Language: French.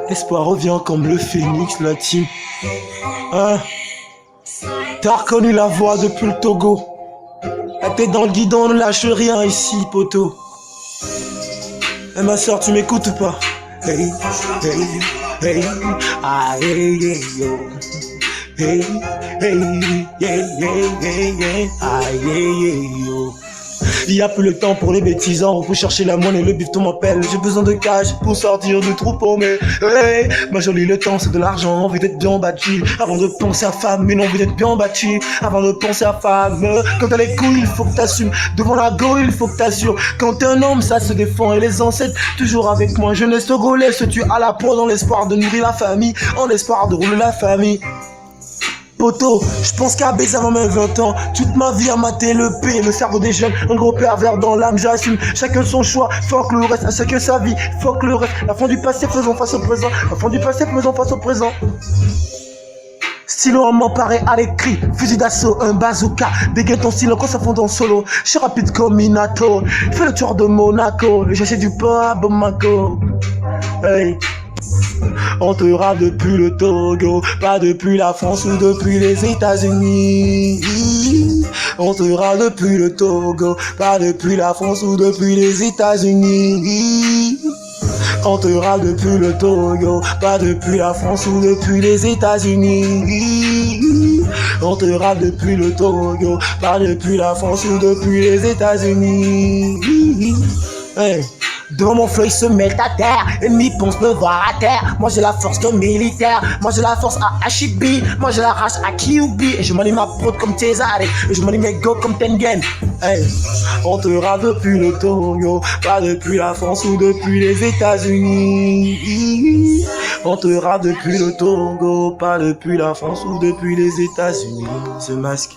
L'espoir revient comme le phénix, la team. Hein? T'as reconnu la voix depuis le Togo. La tête dans le guidon, ne lâche rien ici, poteau. Eh ma soeur, tu m'écoutes ou pas? Hey, hey, hey, ah, hey, hey, yo. Hey, hey, hey, hey, hey, hey, ah, hey, hey, yo. Il y a plus le temps pour les bêtisans, on peut chercher la monnaie, le bifton m'appelle. J'ai besoin de cash pour sortir du troupeau, mais hey, ma jolie, le temps c'est de l'argent, envie d'être bien battu. Avant de penser à femme, une envie d'être bien battu. Avant de penser à femme, quand t'as les couilles, il faut que t'assumes. Devant la go, il faut que t'assures. Quand t'es un homme, ça se défend. Et les ancêtres, toujours avec moi. Jeunesse togolaise, se tue à la peau dans l'espoir de nourrir la famille, en espoir de rouler la famille. Poto, je pense qu'à baiser avant mes 20 ans. Toute ma vie à mater le P, le cerveau des jeunes, un gros pervers dans l'âme, j'assume. Chacun son choix, fuck le reste, à chacun sa vie, fuck le reste. La fin du passé, faisons face au présent. La fin du passé, faisons face au présent. Stylo en m'emparer à l'écrit, fusil d'assaut, un bazooka. Dégaine ton stylo quand ça fond en solo. Je suis rapide comme Minato, fais le tour de Monaco. J'achète du pain à Bamako. Hey. On te rave depuis le Togo, pas depuis la France ou depuis les États-Unis. On te rave depuis le Togo, pas depuis la France ou depuis les États-Unis. On te rave depuis le Togo, pas depuis la France ou depuis les États-Unis. On te rave depuis le Togo, pas depuis la France ou depuis les États-Unis. Hey. Devant mon flow, ils se mettent à terre. Ennemis pensent me voir à terre. Moi j'ai la force de militaire. Moi j'ai la force à Hashibi. Moi j'ai la race à Kyubi. Et je m'anime ma prod comme Cesare. Et je m'anime mes go comme Tengen. Hey. On te rave depuis le Togo, pas depuis la France ou depuis les États-Unis. On te rave depuis le Togo, pas depuis la France ou depuis les États-Unis. Ce masque.